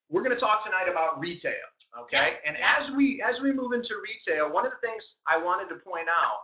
we're going to talk tonight about retail, okay? And as we move into retail, one of the things I wanted to point out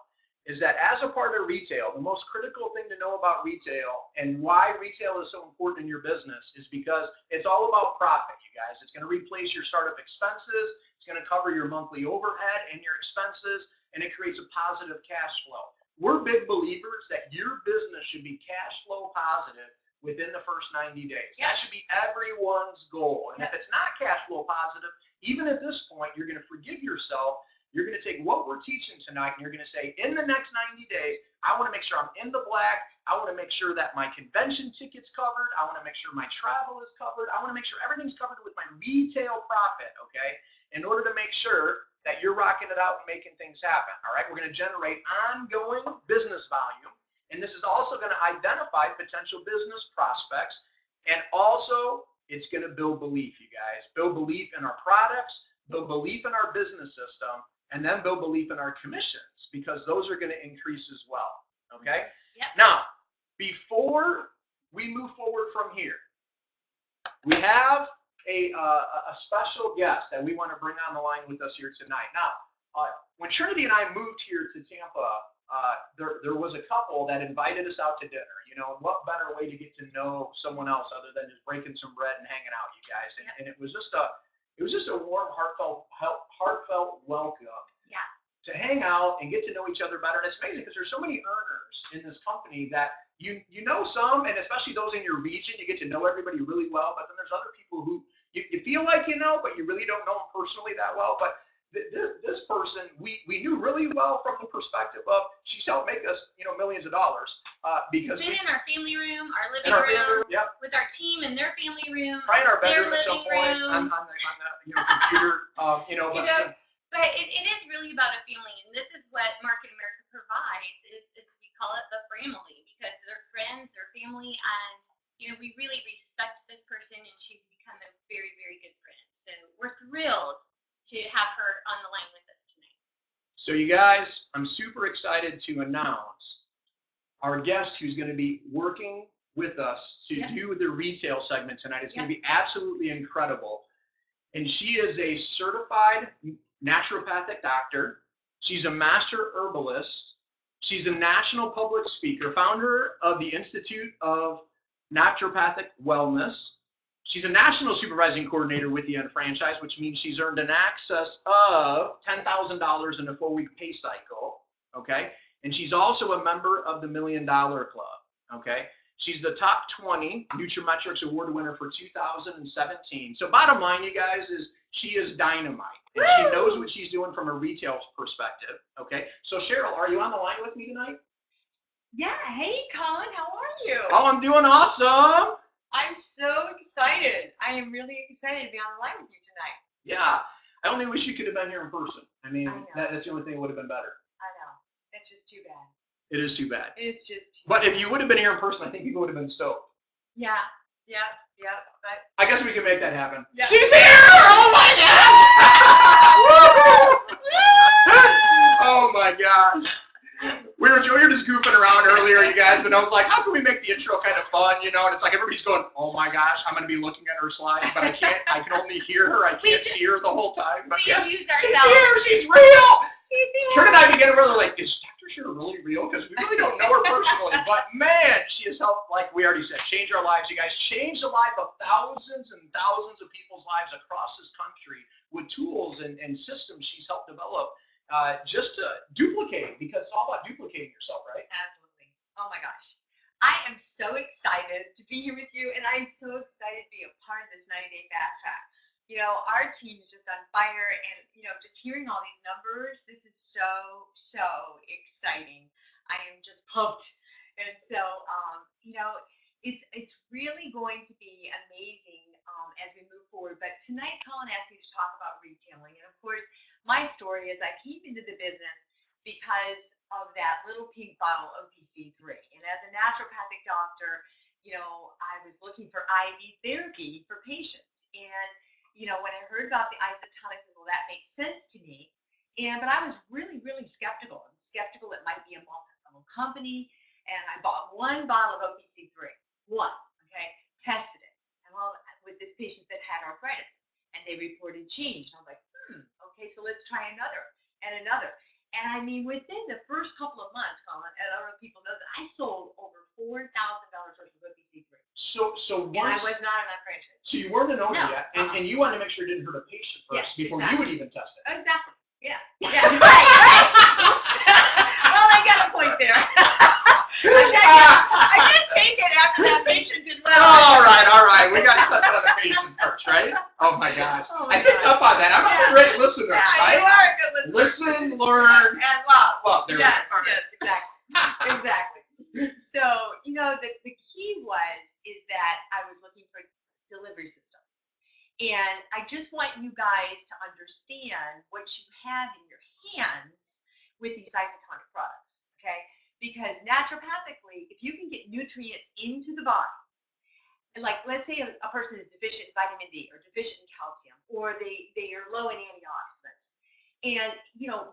is that as a part of retail, the most critical thing to know about retail and why retail is so important in your business is because it's all about profit, you guys. It's going to replace your startup expenses. It's going to cover your monthly overhead and your expenses, and it creates a positive cash flow. We're big believers that your business should be cash flow positive within the first 90 days. That should be everyone's goal. And if it's not cash flow positive, even at this point, you're going to forgive yourself. You're going to take what we're teaching tonight and you're going to say, in the next 90 days, I want to make sure I'm in the black. I want to make sure that my convention ticket's covered. I want to make sure my travel is covered. I want to make sure everything's covered with my retail profit, okay? In order to make sure that you're rocking it out and making things happen, all right? We're going to generate ongoing business volume. And this is also going to identify potential business prospects. And also, it's going to build belief, you guys. Build belief in our products, build belief in our business system, and then build belief in our commissions, because those are going to increase as well, okay? Yep. Now, before we move forward from here, we have a special guest that we want to bring on the line with us here tonight. Now, when Trinity and I moved here to Tampa, there was a couple that invited us out to dinner. You know, what better way to get to know someone else other than just breaking some bread and hanging out, you guys? And it was just a warm, heartfelt welcome. Yeah. To hang out and get to know each other better. And it's amazing because there's so many earners in this company that you know some, and especially those in your region, you get to know everybody really well. But then there's other people who you feel like you know, but you really don't know them personally that well. But this person we knew really well from the perspective of she's helped make us, you know, millions of dollars because she's been in our family room, our living room, with our team in their family room, probably in our bedroom at some point room. on the computer, But it is really about a family, and this is what Market America provides. It's we call it the family, because they're friends, they're family, and we really respect this person, and she's become a very, very good friend. So we're thrilled to have her on the line with us tonight. So you guys, I'm super excited to announce our guest who's going to be working with us to do the retail segment tonight. It's going to be absolutely incredible. And she is a certified naturopathic doctor. She's a master herbalist. She's a national public speaker, founder of the Institute of Naturopathic Wellness. She's a national supervising coordinator with the Unfranchised, which means she's earned an excess of $10,000 in a 4-week pay cycle, okay? And she's also a member of the $1 Million Club, okay? She's the top 20 Nutrimetrics Award winner for 2017. So bottom line, you guys, is she is dynamite. And she knows what she's doing from a retail perspective, okay? So Sheryl, are you on the line with me tonight? Yeah. Hey, Colin, how are you? Oh, I'm doing awesome. I'm so excited. I am really excited to be on the line with you tonight. Yeah. I only wish you could have been here in person. I mean, that's the only thing that would have been better. I know. It's just too bad. It is too bad. It's just too But bad. if you would have been here in person, I think people would have been stoked. Yeah. But I guess we can make that happen. Yeah. She's here! Oh my God! Oh my God. We were just goofing around earlier, you guys, and I was like, how can we make the intro kind of fun, you know? And it's like everybody's going, oh my gosh, I'm going to be looking at her slides, but I can only hear her. I can't see her the whole time. But yes, she's here. She's real. Trent and I began to really like, is Dr. Sheryl really real? Because we really don't know her personally. But man, she has helped, like we already said, change our lives. You guys, change the life of thousands and thousands of people's lives across this country with tools and systems she's helped develop. Just to duplicate, because it's all about duplicating yourself, right? Absolutely. Oh my gosh. I am so excited to be here with you, and I'm so excited to be a part of this 90-day fast track. You know, our team is just on fire, and just hearing all these numbers, this is so exciting. I am just pumped. And so it's really going to be amazing as we move forward. But tonight, Colin asked me to talk about retailing, and of course, my story is I came into the business because of that little pink bottle of OPC3. And as a naturopathic doctor, I was looking for IV therapy for patients. And, when I heard about the isotonic, I said, well, that makes sense to me. But I was really, really skeptical. I'm skeptical it might be a multi-level company. And I bought one bottle of OPC3. One, okay? Tested it. And well, with this patient that had arthritis, and they reported change. And I'm like, okay, so let's try another and another. And I mean, within the first couple of months, Colin, and I don't know if people know that, I sold over $4,000 worth of OPC3. So And I was not an unfranchised. So you weren't an owner No. yet, and you wanted to make sure it didn't hurt a patient first before you would even test it. Exactly. Yeah. Yeah. Right. Well, I got a point there. I did take it after that patient did well. All right. We got to test on the patient first, right? Oh my gosh. I picked up on that. I'm a great listener, right? You are a good listener. Listen, learn, and love. Love. There Yes, we go. yes, exactly. Exactly. So, the key is that I was looking for a delivery system. And I just want you guys to understand what you have in your hands with these isotonic products, okay? Because naturopathically, if you can get nutrients into the body, like let's say a person is deficient in vitamin D or deficient in calcium, or they are low in antioxidants, and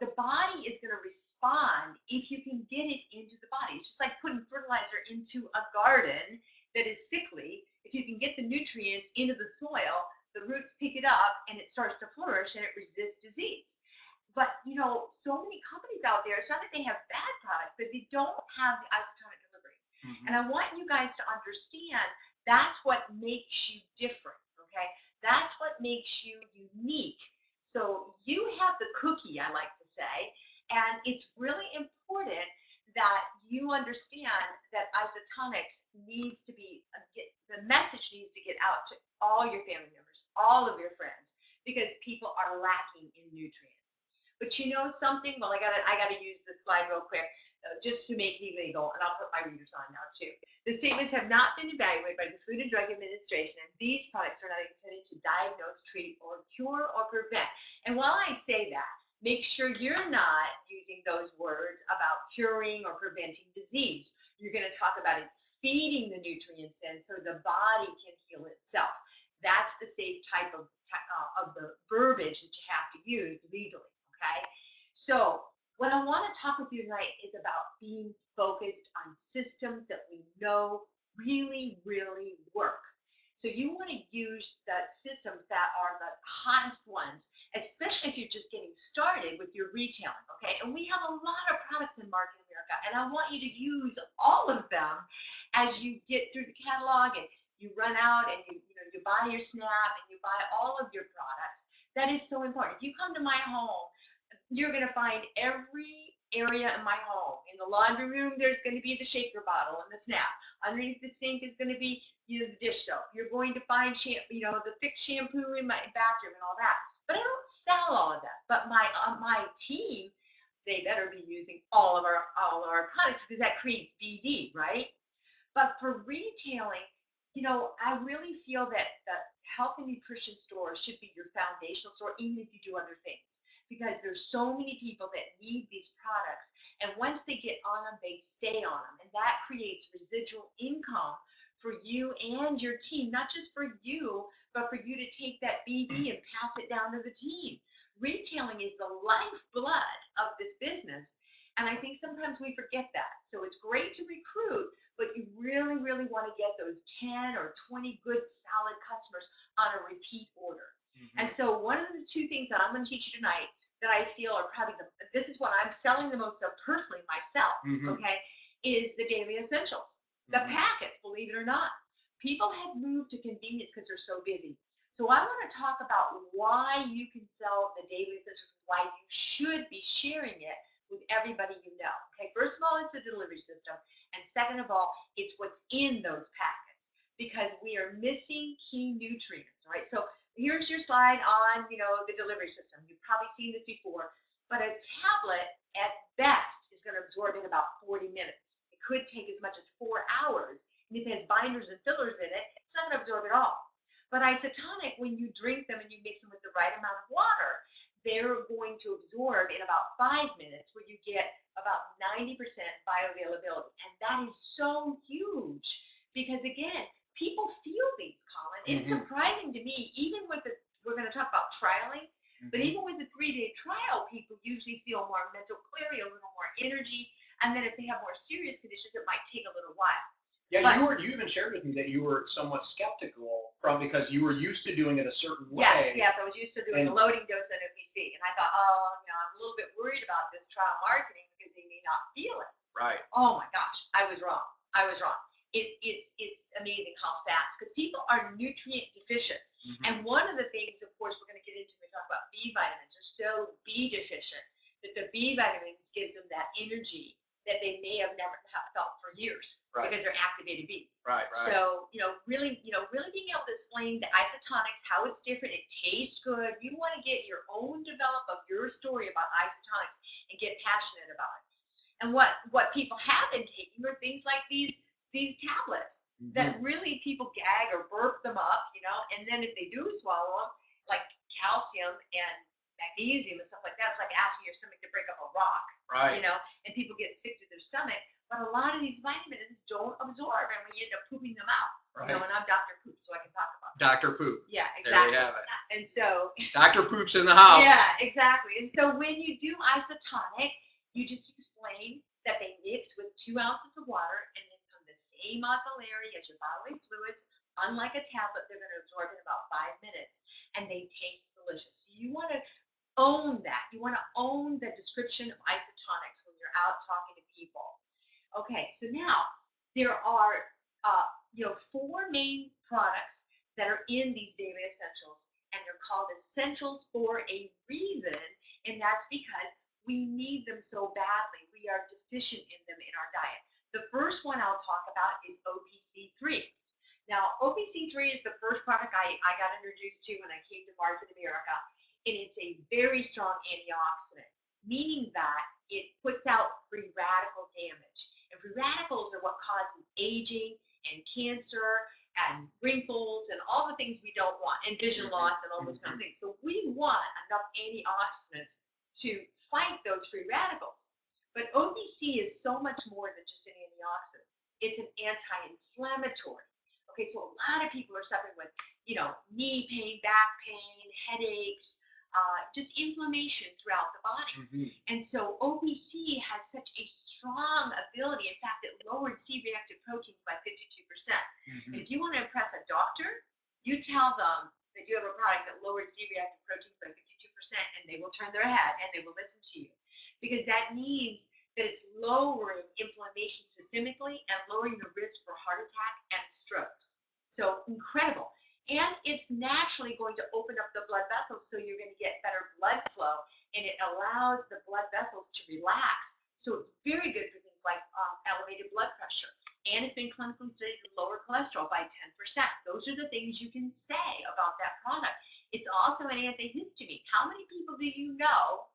the body is going to respond if you can get it into the body. It's just like putting fertilizer into a garden that is sickly. If you can get the nutrients into the soil, the roots pick it up and it starts to flourish and it resists disease. But so many companies out there, it's not that they have bad products, but they don't have the isotonic delivery. And I want you guys to understand that's what makes you different, okay? That's what makes you unique. So you have the cookie, I like to say, and it's really important that you understand that isotonics needs to be, the message needs to get out to all your family members, all of your friends, because people are lacking in nutrients. But you know something? Well, I gotta use this slide real quick, just to make me legal, and I'll put my readers on now too. The statements have not been evaluated by the Food and Drug Administration, and these products are not intended to diagnose, treat, or cure, or prevent. And while I say that, make sure you're not using those words about curing or preventing disease. You're going to talk about it's feeding the nutrients in so the body can heal itself. That's the safe type of the verbiage that you have to use legally. Okay, so what I want to talk with you tonight is about being focused on systems that we know really, really work. So you want to use the systems that are the hottest ones, especially if you're just getting started with your retailing, okay? And we have a lot of products in Market America, and I want you to use all of them as you get through the catalog and you run out and you buy your SNAP and you buy all of your products. That is so important. If you come to my home, you're going to find every area in my home. In the laundry room, there's going to be the shaker bottle and the SNAP. Underneath the sink is going to be the dish soap. You're going to find the thick shampoo in my bathroom and all that. But I don't sell all of that. But my team, they better be using all of our products because that creates BD, right? But for retailing, I really feel that the health and nutrition store should be your foundational store, even if you do other things. Because there's so many people that need these products, and once they get on them, they stay on them, and that creates residual income for you and your team, not just for you, but for you to take that BD and pass it down to the team. Retailing is the lifeblood of this business, and I think sometimes we forget that. So it's great to recruit, but you really, really want to get those 10 or 20 good, solid customers on a repeat order. And so one of the two things that I'm going to teach you tonight that I feel are probably this is what I'm selling the most of personally myself, okay, is the daily essentials. The packets, believe it or not. People have moved to convenience because they're so busy. So I want to talk about why you can sell the daily essentials, why you should be sharing it with everybody you know. Okay, first of all, it's the delivery system. And second of all, it's what's in those packets because we are missing key nutrients, right? So here's your slide on, the delivery system. You've probably seen this before, but a tablet at best is going to absorb in about 40 minutes. It could take as much as 4 hours. And if it has binders and fillers in it, it's not going to absorb it all. But isotonic, when you drink them and you mix them with the right amount of water, they're going to absorb in about 5 minutes where you get about 90% bioavailability. And that is so huge because, again, people feel these, Colin. It's surprising to me, even with we're going to talk about trialing, but even with the 3-day trial, people usually feel more mental clarity, a little more energy. And then if they have more serious conditions, it might take a little while. Yeah, But you even shared with me that you were somewhat skeptical because you were used to doing it a certain way. yes, I was used to doing a loading dose on OPC, and I thought, oh, I'm a little bit worried about this trial marketing because they may not feel it. Right. Oh my gosh, I was wrong. It's amazing how fast, because people are nutrient deficient. Mm-hmm. And one of the things, of course, we're going to get into when we talk about B vitamins, are so B deficient that the B vitamins gives them that energy that they may have never felt for years, right. because they're activated B. Right. So, really being able to explain the isotonics, how it's different, it tastes good. You want to get your own develop of your story about isotonics and get passionate about it. And what people have been taking are things like these tablets that really people gag or burp them up, and then if they do swallow them, like calcium and magnesium and stuff like that, it's like asking your stomach to break up a rock, right. And people get sick to their stomach. But a lot of these vitamins don't absorb, and we end up pooping them out. Right. And I'm Dr. Poop, so I can talk about it. Dr. Poop. Yeah, exactly. There you have it. And so Dr. Poop's in the house. Yeah, exactly. And so when you do isotonic, you just explain that they mix with 2 ounces of water and then from the same osmolarity as your bodily fluids. Unlike a tablet, they're going to absorb in about 5 minutes, and they taste delicious. So you want to own that. You want to own the description of isotonics when you're out talking to people. Okay, so now there are 4 main products that are in these daily essentials, and they're called essentials for a reason, and that's because we need them so badly. We are deficient in them in our diet. The first one I'll talk about is OPC3. Now, OPC3 is the first product I got introduced to when I came to Market America, and it's a very strong antioxidant, meaning that it puts out free radical damage. And free radicals are what causes aging and cancer and wrinkles and all the things we don't want, and vision loss and all those kind of things. So we want enough antioxidants to fight those free radicals. But OPC is so much more than just an antioxidant. It's an anti-inflammatory. Okay, so a lot of people are suffering with, knee pain, back pain, headaches, just inflammation throughout the body. And so OPC has such a strong ability. In fact, it lowered C-reactive proteins by 52%. And if you want to impress a doctor, you tell them that you have a product that lowers C-reactive proteins by 52%, and they will turn their head and they will listen to you, because that means that it's lowering inflammation systemically and lowering the risk for heart attack and strokes. So incredible. And it's naturally going to open up the blood vessels, so you're going to get better blood flow, and it allows the blood vessels to relax. So it's very good for things like elevated blood pressure. And it's been clinically studied to lower cholesterol by 10%. Those are the things you can say about that product. It's also an antihistamine. How many people do you know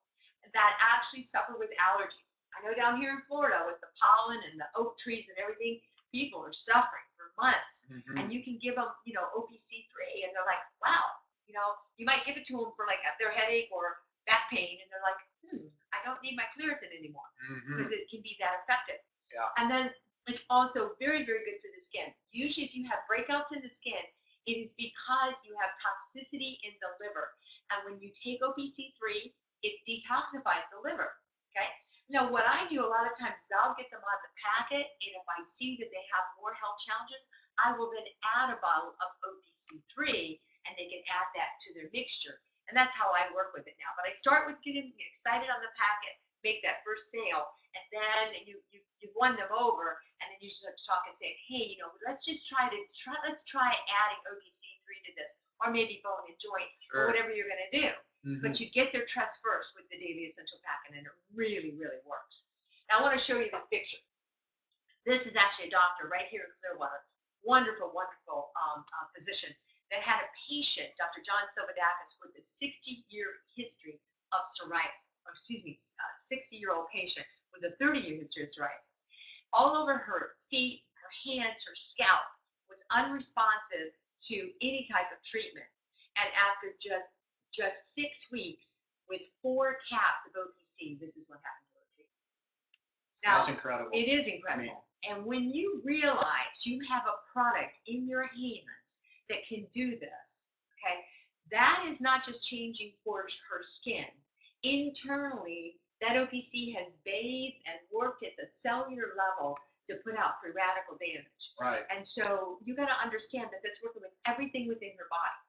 that actually suffer with allergies? I know down here in Florida with the pollen and the oak trees and everything, people are suffering for months. And you can give them, OPC3, and they're like, wow, you might give it to them for like their headache or back pain, and they're like, I don't need my Claritin anymore, because it can be that effective. Yeah. And then it's also very, very good for the skin. Usually if you have breakouts in the skin, it is because you have toxicity in the liver. And when you take OPC3, it detoxifies the liver, okay? Now, what I do a lot of times is I'll get them on the packet, and if I see that they have more health challenges, I will then add a bottle of OPC3, and they can add that to their mixture. And that's how I work with it now. But I start with getting excited on the packet, make that first sale, and then you've won them over, and then you start talking and saying, hey, let's try adding OPC3 to this, or maybe bone and joint, or whatever you're going to do. But you get their trust first with the Daily Essential Packet, and it really, really works. Now, I want to show you this picture. This is actually a doctor right here in Clearwater. Wonderful, wonderful physician that had a patient, Dr. John Silvadakis, with a 60-year history of psoriasis. 60-year-old patient with a 30-year history of psoriasis. All over her feet, her hands, her scalp was unresponsive to any type of treatment. And after just 6 weeks with 4 caps of OPC, this is what happened to her treatment. Now, that's incredible. It is incredible. And when you realize you have a product in your hands that can do this, okay, that is not just changing for her skin. Internally, that OPC has bathed and worked at the cellular level to put out free radical damage. Right. And so you got to understand that that's working with everything within your body.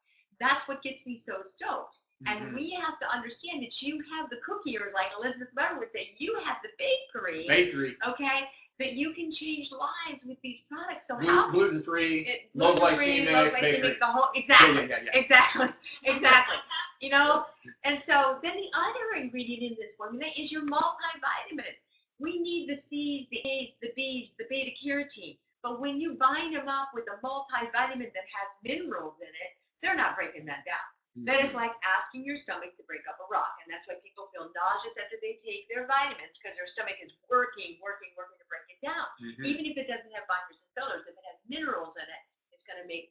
That's what gets me so stoked. And we have to understand that you have the cookie, or like Elizabeth Weber would say, you have the bakery. Okay, that you can change lives with these products. So gluten-free, low glycemic, bakery. The whole, exactly, Yeah. exactly. You know, and so then the other ingredient in this formula is your multivitamin. We need the C's, the A's, the B's, the beta carotene. But when you bind them up with a multivitamin that has minerals in it, they're not breaking that down. That is like asking your stomach to break up a rock. And that's why people feel nauseous after they take their vitamins, because their stomach is working to break it down. Even if it doesn't have binders and fillers, if it has minerals in it, it's going to be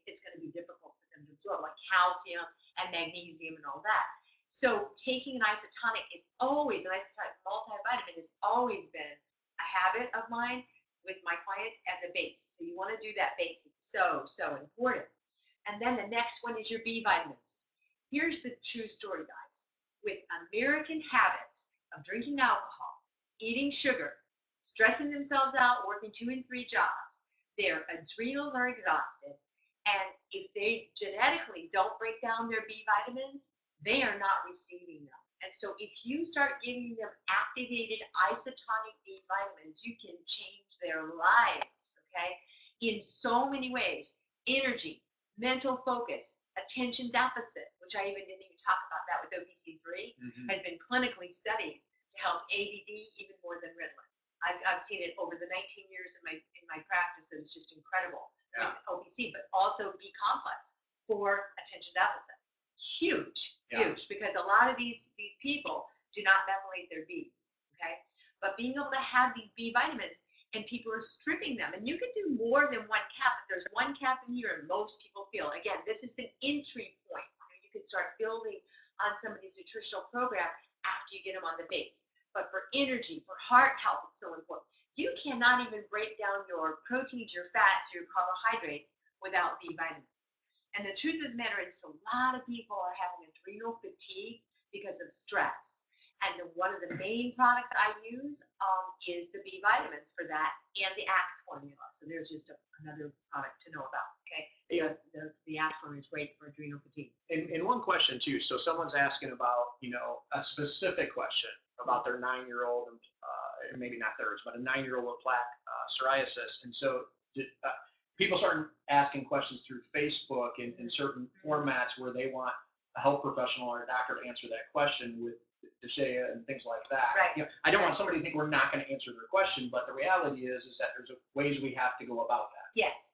difficult for them to absorb, like calcium and magnesium and all that. So taking an isotonic multivitamin has always been a habit of mine with my clients as a base. So you want to do that base. It's so important. And then the next one is your B vitamins. Here's the true story, guys. With American habits of drinking alcohol, eating sugar, stressing themselves out, working 2 and 3 jobs, their adrenals are exhausted. And if they genetically don't break down their B vitamins, they are not receiving them. And so if you start giving them activated isotonic B vitamins, you can change their lives, okay? In so many ways. Energy, mental focus, attention deficit, which I didn't even talk about that with OPC3, has been clinically studied to help ADD even more than Ritalin. I've seen it over the 19 years in my practice, and it's just incredible with OPC, but also B complex for attention deficit. Huge, because a lot of these people do not methylate their Bs, okay? But being able to have these B vitamins, and people are stripping them. And you can do more than 1 cap. If there's 1 cap in here, and most people feel, again, this is the entry point. You can start building on somebody's nutritional program after you get them on the base. But for energy, for heart health, it's so important. You cannot even break down your proteins, your fats, your carbohydrates without B vitamins. And the truth of the matter is, a lot of people are having adrenal fatigue because of stress. And one of the main products I use is the B vitamins for that, and the Axe formula. So there's just another product to know about. Okay, the Axe formula is great for adrenal fatigue. And one question too. So someone's asking about, a specific question about their 9-year-old, maybe not theirs, but a 9-year-old with plaque psoriasis. And so people start asking questions through Facebook in certain formats where they want a health professional or a doctor to answer that question with Duchess and things like that. Right. I don't want somebody to think we're not going to answer their question, but the reality is that there's ways we have to go about that. Yes.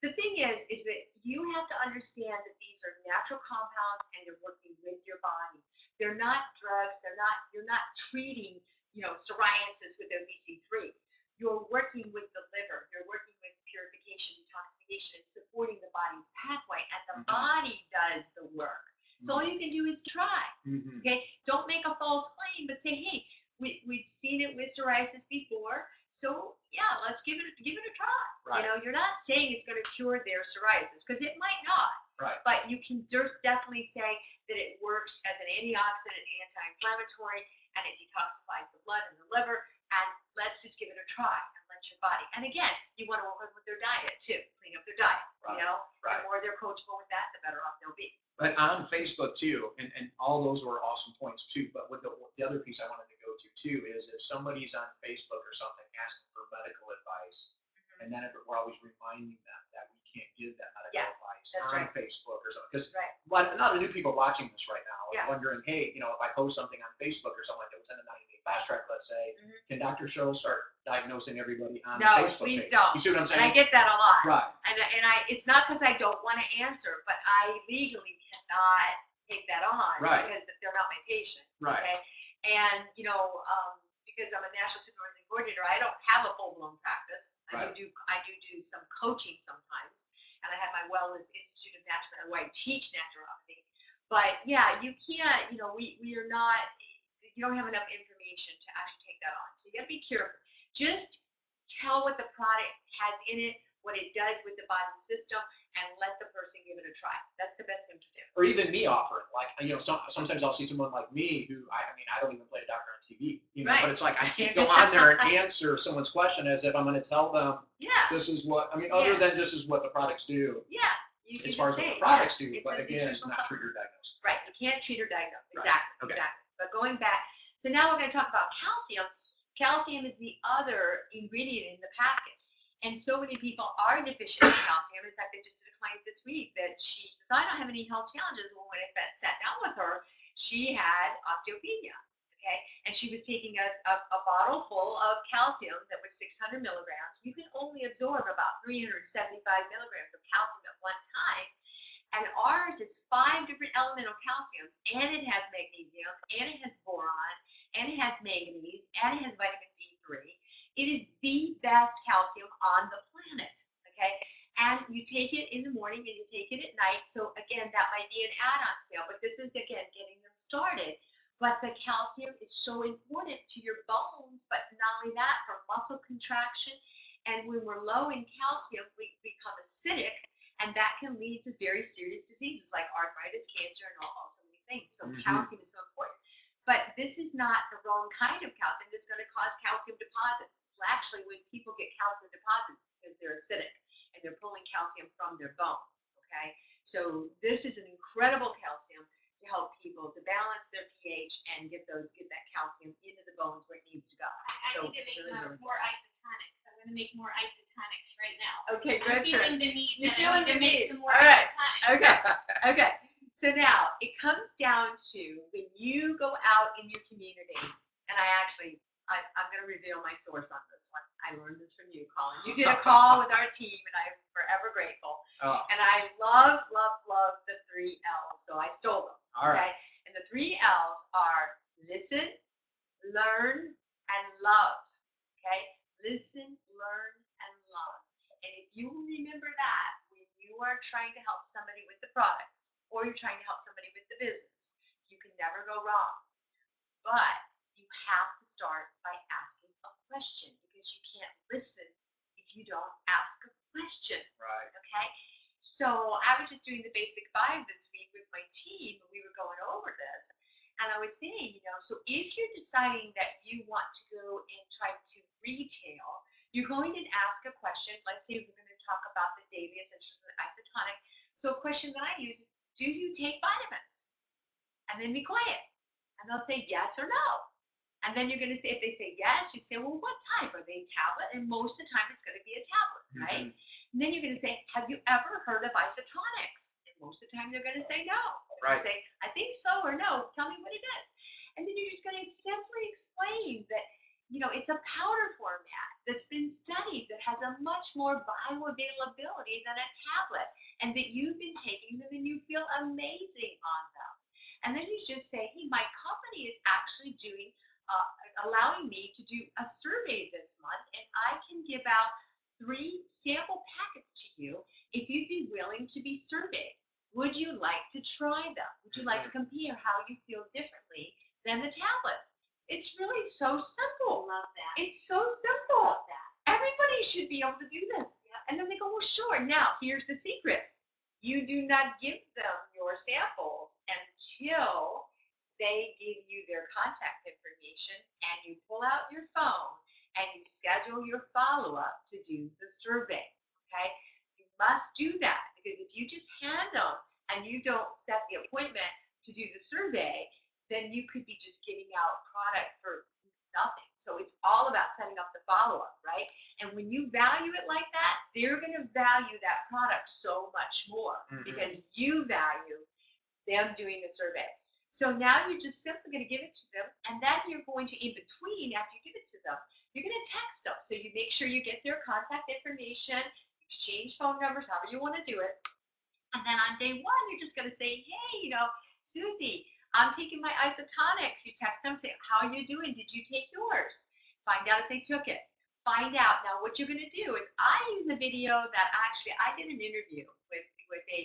The thing is that you have to understand that these are natural compounds and they're working with your body. They're not drugs. You're not treating, psoriasis with OPC3. You're working with the liver. You're working with purification, detoxification, and supporting the body's pathway, and the body does the work. So all you can do is try. Okay, don't make a false claim, but say, hey, we've seen it with psoriasis before, so yeah, let's give it a try. Right. You're not saying it's going to cure their psoriasis, because it might not. Right. But you can definitely say that it works as an antioxidant, anti-inflammatory, and it detoxifies the blood and the liver. And let's just give it a try and let your body. And again, you want to work with their diet too. Clean up their diet. Right. The more they're coachable with that, the better off they'll be. But on Facebook too, and all those were awesome points too. But with the other piece I wanted to go to too is if somebody's on Facebook or something asking for medical advice, and then we're always reminding them that we can't give that medical advice on Facebook or something. Because a lot of new people watching this right now are wondering, hey, if I post something on Facebook or something like that within a 90-day fast track, let's say, can Dr. Sheryl start diagnosing everybody on the Facebook page? No, please don't. You see what I'm saying? And I get that a lot. Right. And it's not because I don't want to answer, but I legally cannot take that on because they're not my patient. Right. Okay? And, because I'm a national supervising coordinator, I don't have a full-blown practice. I do do some coaching sometimes, and I have my Wellness Institute of Naturopathy where I teach naturopathy. But yeah, you can't. We are not. You don't have enough information to actually take that on. So you got to be careful. Just tell what the product has in it, what it does with the body system, and let the person give it a try. That's the best thing to do. Or even me offering, like, sometimes I'll see someone like me who, I mean, I don't even play a doctor on TV, Right. but it's like, I can't go on there and answer someone's question as if I'm going to tell them, this is what, I mean, other than this is what the products do. Yeah. You can as far as what say, the products do, it's but a again, nutritional not supplement. treat or diagnose. Right, you can't treat or diagnose. Right. Exactly, Okay. exactly. But going back, so now we're going to talk about calcium. Calcium is the other ingredient in the packet. And so many people are deficient in calcium. In fact, I just did a client this week that she says, I don't have any health challenges. Well, when I sat down with her, she had osteopenia. Okay, and she was taking a bottle full of calcium that was 600 milligrams. You can only absorb about 375 milligrams of calcium at one time. And ours is 5 different elemental calciums, and it has magnesium, and it has boron, and it has manganese, and it has vitamin D3. It is the best calcium on the planet, okay? And you take it in the morning and you take it at night. So again, that might be an add-on sale, but this is, again, getting them started. But the calcium is so important to your bones, but not only that, for muscle contraction. And when we're low in calcium, we become acidic, and that can lead to very serious diseases like arthritis, cancer, and all so many things. So calcium is so important. But this is not the wrong kind of calcium that's going to cause calcium deposits. It's actually when people get calcium deposits because they're acidic and they're pulling calcium from their bones, okay? So this is an incredible calcium to help people to balance their pH and get that calcium into the bones where it needs to go. I need to make more isotonics. I'm going to make more isotonics right now. Okay, I'm good. feeling the need. You're feeling the need. Make some more All right. isotonics. Okay. So now it comes down to when you go out in your community, and I'm going to reveal my source on this one. I learned this from you, Colin. You did a call with our team, and I'm forever grateful. Oh. And I love the 3 L's, so I stole them. All right. Okay? And the 3 L's are listen, learn, and love. Okay? Listen, learn, and love. And if you remember that when you are trying to help somebody with the product, or you're trying to help somebody with the business, you can never go wrong. But you have to start by asking a question, because you can't listen if you don't ask a question. Right. Okay? So I was just doing the basic 5 this week with my team, and we were going over this. And I was saying, so if you're deciding that you want to go and try to retail, you're going to ask a question. Let's say we're going to talk about the daily essentials and isotonic. So a question that I use is, do you take vitamins? And then be quiet. And they'll say yes or no. And then you're going to say, if they say yes, you say, well, what type? Are they tablet? And most of the time it's going to be a tablet, right? And then you're going to say, have you ever heard of isotonics? And most of the time they're going to say no. Right. Say, I think so, or no, tell me what it is. And then you're just going to simply explain that, it's a powder format that's been studied that has a much more bioavailability than a tablet, and that you've been taking them and you feel amazing on them. And then you just say, hey, my company is actually allowing me to do a survey this month, and I can give out 3 sample packets to you if you'd be willing to be surveyed. Would you like to try them? Would you like to compare how you feel differently than the tablets? It's really so simple. Love that. It's so simple. Love that. Everybody should be able to do this. Yeah. And then they go, well, sure. Now, here's the secret. You do not give them your samples until they give you their contact information, and you pull out your phone and you schedule your follow-up to do the survey, okay? You must do that, because if you just hand them and you don't set the appointment to do the survey, then you could be just giving out product for nothing. So it's all about setting up the follow-up, right? And when you value it like that, they're going to value that product so much more, because you value them doing the survey. So now you're just simply going to give it to them, and then you're going to, in between, after you give it to them, you're going to text them. So you make sure you get their contact information, exchange phone numbers, however you want to do it. And then on day 1, you're just going to say, hey, Susie, I'm taking my isotonics. You text them, say, how are you doing? Did you take yours? Find out if they took it. Find out. Now, what you're going to do is, I use a video that I did an interview with a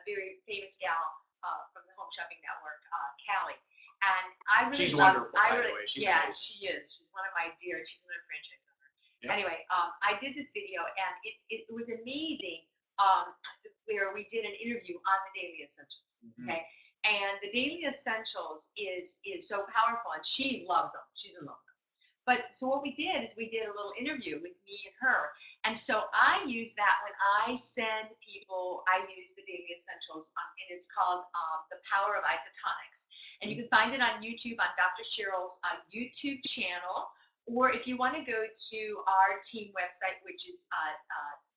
very famous gal from the Home Shopping Network, Callie. And I really She's wonderful, by the way. She's amazing. She is. She's one of my dear. She's another franchise owner. Yeah. Anyway, I did this video, and it was amazing. Where we did an interview on the Daily Essentials. Okay, and the Daily Essentials is so powerful, and she loves them. She's in love with them. But so what we did is we did a little interview with me and her, and so I use that when I send people. I use the Daily Essentials, and it's called The Power of Isotonics, and you can find it on YouTube on Dr. Sheryl's YouTube channel, or if you want to go to our team website, which is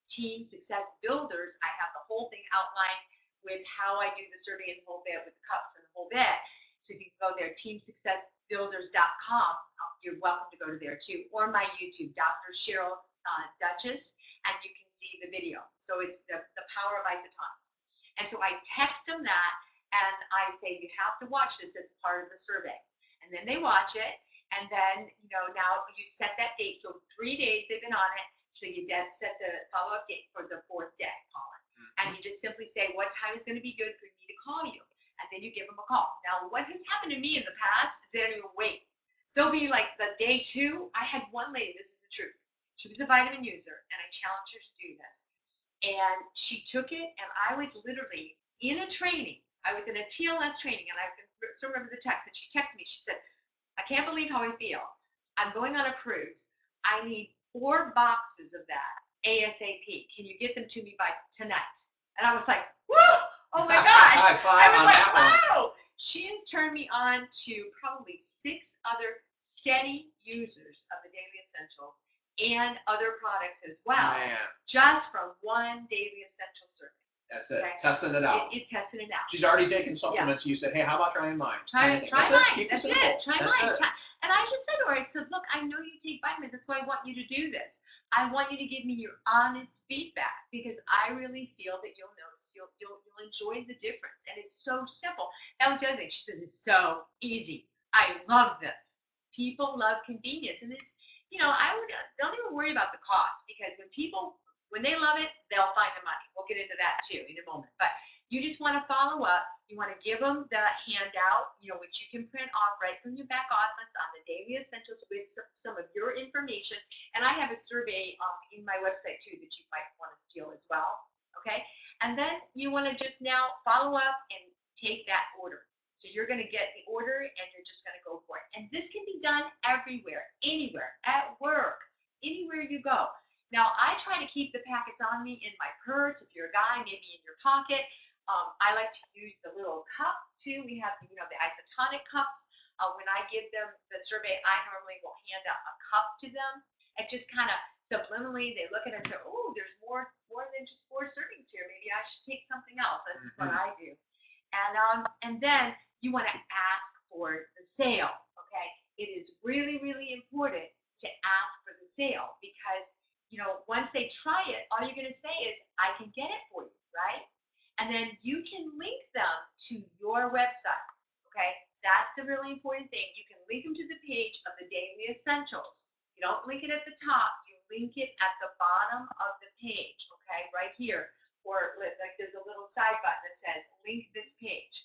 Team Success Builders, I have the whole thing outlined with how I do the survey and the whole bit with the cups and the whole bit. So if you can go there, teamsuccessbuilders.com, you're welcome to go to there too, or my YouTube, Dr. Sheryl Duchess, and you can see the video. So it's the power of isotonics. And so I text them that, and I say, you have to watch this. It's part of the survey. And then they watch it, and then, now you set that date. So 3 days they've been on it. So you set the follow-up date for the 4th day, Colin. And you just simply say, what time is going to be good for me to call you? And then you give them a call. Now, what has happened to me in the past is they don't even wait. They'll be like the day 2. I had one lady, this is the truth. She was a vitamin user, and I challenged her to do this. And she took it, and I was literally in a training. I was in a TLS training, and I can still remember the text. And she texted me. She said, I can't believe how I feel. I'm going on a cruise. I need 4 boxes of that ASAP. Can you get them to me by tonight? And I was like, whoa, oh my gosh. I was like, wow. She has turned me on to probably 6 other steady users of the Daily Essentials and other products as well, just from one Daily Essential survey. That's it. Okay. Testing it out. It tested it out. She's already taken supplements. Yeah. You said, hey, how about trying mine? Try mine. That's it. Try mine. And I just said to her, I said, look, I know you take vitamins. That's why I want you to do this. I want you to give me your honest feedback, because I really feel that you'll notice, you'll enjoy the difference. And it's so simple. That was the other thing. She says, it's so easy. I love this. People love convenience. And it's, don't even worry about the cost, because when they love it, they'll find the money. We'll get into that too in a moment. But you just want to follow up. You want to give them the handout, which you can print off right from your back office on the Daily Essentials with some of your information. And I have a survey in my website too that you might want to steal as well. Okay. And then you want to just now follow up and take that order. So you're going to get the order, and you're just going to go for it. And this can be done everywhere, anywhere, at work, anywhere you go. Now, I try to keep the packets on me in my purse. If you're a guy, maybe in your pocket. I like to use the little cup too. We have, the isotonic cups. When I give them the survey, I normally will hand out a cup to them. And just kind of subliminally, they look at it and say, oh, there's more than just 4 servings here. Maybe I should take something else. That's what I do. And then you want to ask for the sale. Okay, it is really, really important to ask for the sale, because once they try it, all you're going to say is, I can get it for you, right? And then you can link them to your website. Okay, that's the really important thing. You can link them to the page of the Daily Essentials. You don't link it at the top. You link it at the bottom of the page. Okay, right here. Or like there's a little side button that says link this page.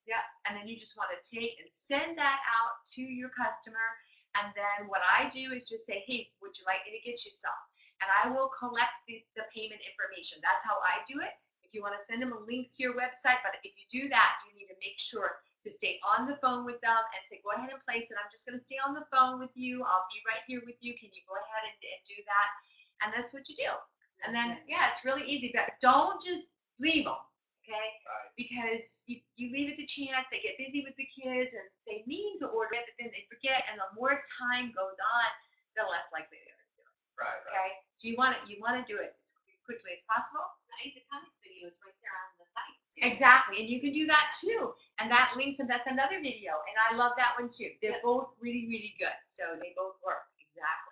Yeah, and then you just want to take and send that out to your customer. And then what I do is just say, hey, would you like me to get you some? And I will collect the payment information. That's how I do it. If you want to send them a link to your website, but if you do that, you need to make sure to stay on the phone with them and say, go ahead and place it. I'm just going to stay on the phone with you. I'll be right here with you. Can you go ahead and do that? And that's what you do. And then, yeah, it's really easy. But don't just leave them, okay? Right. Because you leave it to chance. They get busy with the kids, and they mean to order it, but then they forget. And the more time goes on, the less likely they are to do it. Right. Okay? So you want to do it as quickly as possible. The isotonics video is right there on the site. Exactly, and you can do that too. And that links, and that's another video. And I love that one too. They're both really, really good. So they both work. Exactly.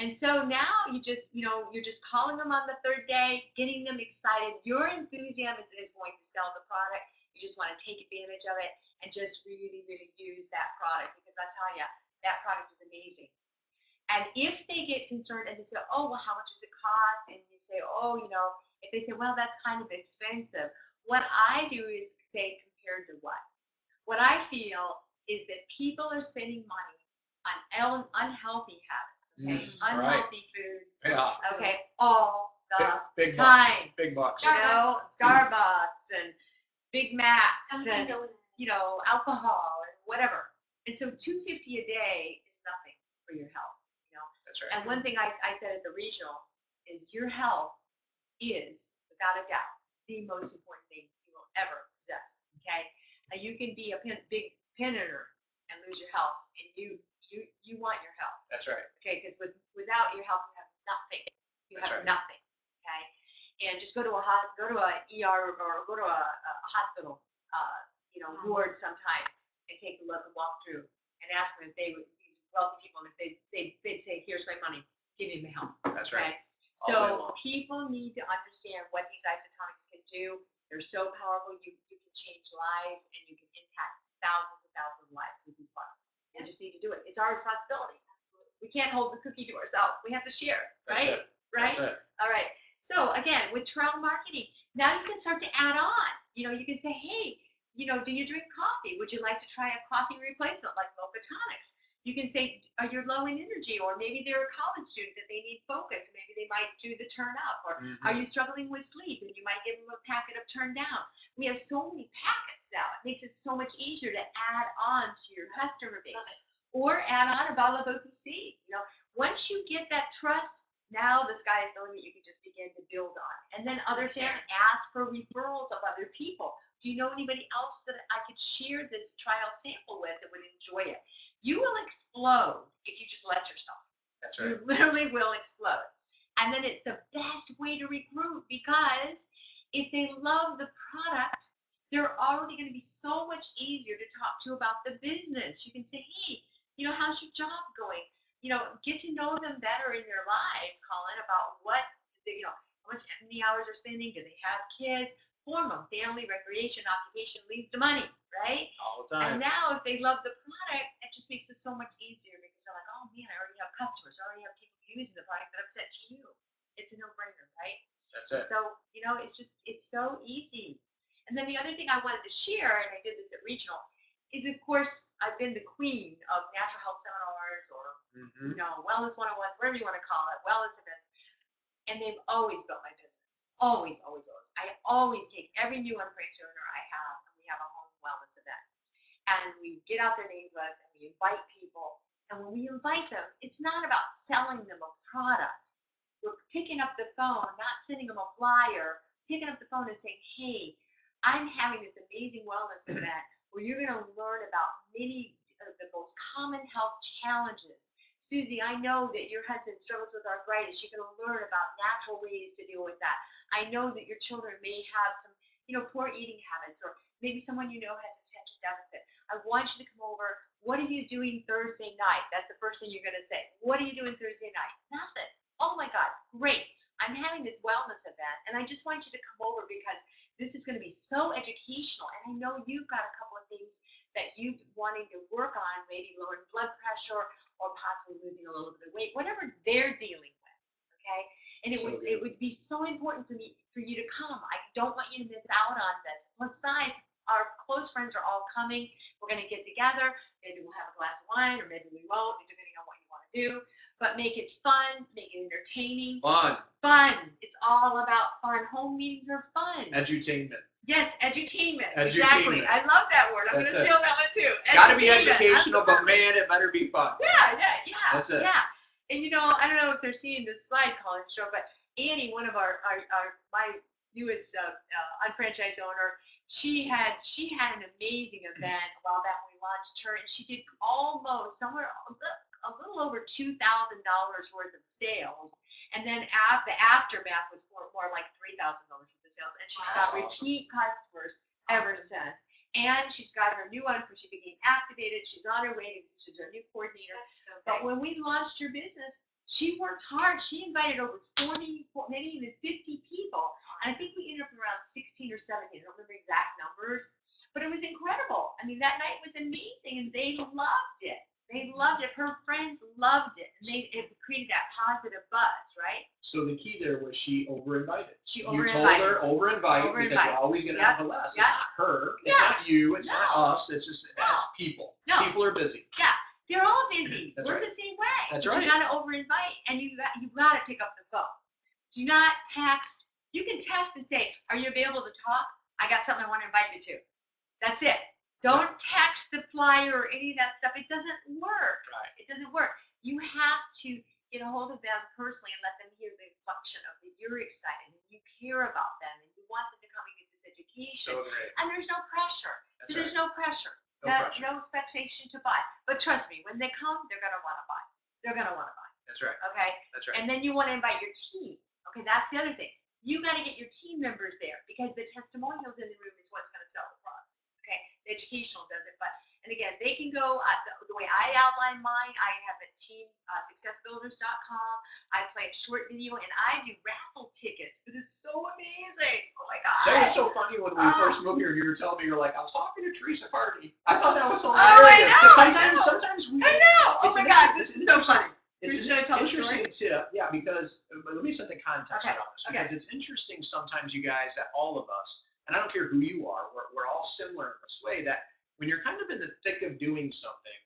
And so now you're just calling them on the 3rd day, getting them excited. Your enthusiasm is going to sell the product. You just want to take advantage of it and just really, really use that product, because I tell you, that product is amazing. And if they get concerned and they say, oh, well, how much does it cost? And you say, oh, if they say, well, that's kind of expensive, what I do is say, compared to what? What I feel is that people are spending money on unhealthy habits, okay? Right. Unhealthy foods, Yeah. okay? All the Big time. bucks. Big bucks. You know, Starbucks and Big Macs Something and, going you know, alcohol and whatever. And so $250 a day is nothing for your health, you know? That's right. And one thing I said at the regional is your health is, without a doubt, the most important thing you will ever possess, okay? You can be a big pin earner and lose your health, and you want your health, That's right. okay? Because without your health, you have nothing. You That's have right. nothing, okay? And just go to a ER or go to a hospital, you know, ward sometime and take a look and walk through and ask them if they would, these wealthy people, and if they'd say, here's my money, give me my health. That's right. Okay? All day So long. people need to understand what these isotonics can do. They're so powerful. You can change lives and you can impact thousands and thousands of lives with these products. You just need to do it. It's our responsibility. We can't hold the cookie to ourselves. We have to share, That's right? it. Right? That's it. All right. So again, with trail marketing, now you can start to add on. You know, you can say, hey, you know, do you drink coffee? Would you like to try a coffee replacement like Mocha Tonics? You can say, are you low in energy? Or maybe they're a college student that they need focus. Maybe they might do the turn up. Or are you struggling with sleep? And you might give them a packet of turn down. We have so many packets now. It makes it so much easier to add on to your customer base. Or add on a bottle of OTC. You know, once you get that trust, now the sky is the limit. You can just begin to build on. And then others then ask for referrals of other people. Do you know anybody else that I could share this trial sample with that would enjoy it? You will explode if you just let yourself. That's right. You literally will explode. And then it's the best way to recruit, because if they love the product, they're already going to be so much easier to talk to about the business. You can say, hey, you know, how's your job going? You know, get to know them better in their lives, Colin, about what, you know, how many hours they're spending. Do they have kids? Form them. Family, recreation, occupation leads to money, right? All the time. And now if they love the product, it just makes it so much easier, because they're like, oh man, I already have customers. I already have people using the product that I've sent to you. It's a no-brainer, right? That's it. So, you know, it's so easy. And then the other thing I wanted to share, and I did this at regional, is of course I've been the queen of natural health seminars or you know, wellness 101s, whatever you want to call it, wellness events, and they've always built my business. Always, always, always. I always take every new unfranchised owner I have, and we have a home wellness event. And we get out their names lists and we invite people. And when we invite them, it's not about selling them a product. We're picking up the phone, not sending them a flyer, picking up the phone and saying, hey, I'm having this amazing wellness event where you're going to learn about many of the most common health challenges. Susie, I know that your husband struggles with arthritis. You're going to learn about natural ways to deal with that. I know that your children may have some, you know, poor eating habits, or maybe someone you know has attention deficit. I want you to come over. What are you doing Thursday night? That's the first thing you're going to say. What are you doing Thursday night? Nothing. Oh my God, great. I'm having this wellness event, and I just want you to come over because this is going to be so educational. And I know you've got a couple of things that you're wanting to work on, maybe lowering blood pressure or possibly losing a little bit of weight, whatever they're dealing with, okay? And it would be so important for you to come. I don't want you to miss out on this. Besides, our close friends are all coming. We're going to get together. Maybe we'll have a glass of wine, or maybe we won't, depending on what you want to do. But make it fun, make it entertaining. Fun. It's all about fun. Home meetings are fun. Edutainment. Yes, edutainment. Exactly. I love that word. I'm going to steal that one too. Got to be educational, but man, it better be fun. Yeah. That's it. Yeah. And you know, I don't know if they're seeing this slide, Colin, show, but Annie, one of my newest unfranchised owner, she had an amazing event a while back when we launched her, and she did almost somewhere a little over $2,000 worth of sales. And then the aftermath was more like $3,000 worth of sales. And she's got repeat customers ever since. And she's got her new one, she became activated. She's on her way. She's our new coordinator. But when we launched her business, she worked hard. She invited over 40, maybe even 50 people. And I think we ended up around 16 or 17. I don't remember exact numbers. But it was incredible. I mean, that night was amazing, and they loved it. They loved it. Her friends loved it. And it created that positive buzz, right? So the key there was she over-invited. You told her over-invite because you're always going to have the less. It's not her. It's not you. It's not us. It's just it's people. People are busy. Yeah. They're all busy. That's We're right. the same way. That's but right. You got to over-invite, and you got to pick up the phone. Do not text. You can text and say, "Are you available to talk? I got something I want to invite you to." That's it. Don't text the flyer or any of that stuff. It doesn't work. Right. It doesn't work. You have to get a hold of them personally and let them hear the inflection of that you're excited and you care about them and you want them to come and get this education. So great. And there's no pressure. That's There's right. no pressure. No pressure. No expectation to buy. But trust me, when they come, they're going to want to buy. They're going to want to buy. That's right. Okay? That's right. And then you want to invite your team. Okay, that's the other thing. You got to get your team members there because the testimonials in the room is what's going to sell the product. Okay, the educational does it, and again, they can go the way I outline mine. I have a team, successbuilders.com. I play a short video, and I do raffle tickets. It is so amazing. Oh my God. That was so funny when we first moved here. You were telling me, you're like, I was talking to Teresa Hardy. I thought that was Oh, hilarious. I know. Sometimes we. I know. Oh my God, this is so funny. It's Should I tell the interesting story? tip, yeah, because let me set the context around this, because Okay. it's interesting sometimes, you guys, that all of us, and I don't care who you are, we're all similar in this way, that when you're kind of in the thick of doing something,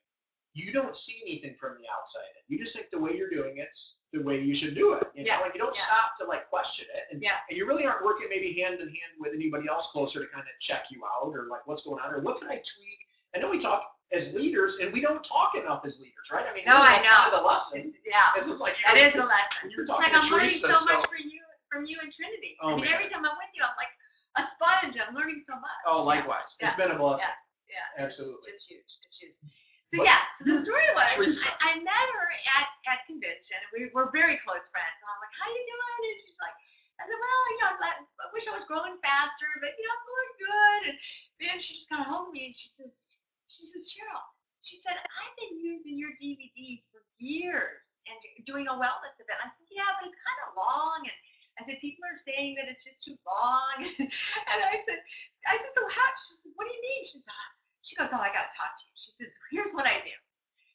you don't see anything from the outside in. You just think the way you're doing it's the way you should do it. You know, and you don't stop to like question it. And you really aren't working maybe hand in hand with anybody else closer to kind of check you out or like what's going on or what can I tweak. I know we talk as leaders and we don't talk enough as leaders, right? I mean, that's kind of the lesson. This is like, that is the lesson. When you were It's talking like to I'm learning Teresa, so much from you and Trinity. Oh, I mean, man. every time I'm with you, I'm like a sponge. I'm learning so much. Oh, likewise. It's been a blessing. Yeah. Absolutely. It's huge. It's huge. So so the story was Teresa. I met her at convention and we were very close friends. And I'm like, how you doing? And she's like, I said, well, I wish I was growing faster, but I'm going good. And then she just got a hold of me and she says, Sheryl, she said, I've been using your DVD for years and doing a wellness event. I said, yeah, but it's kind of long. And I said, people are saying that it's just too long. And I said, so how? She said, what do you mean? She goes, oh, I got to talk to you. She says, here's what I do.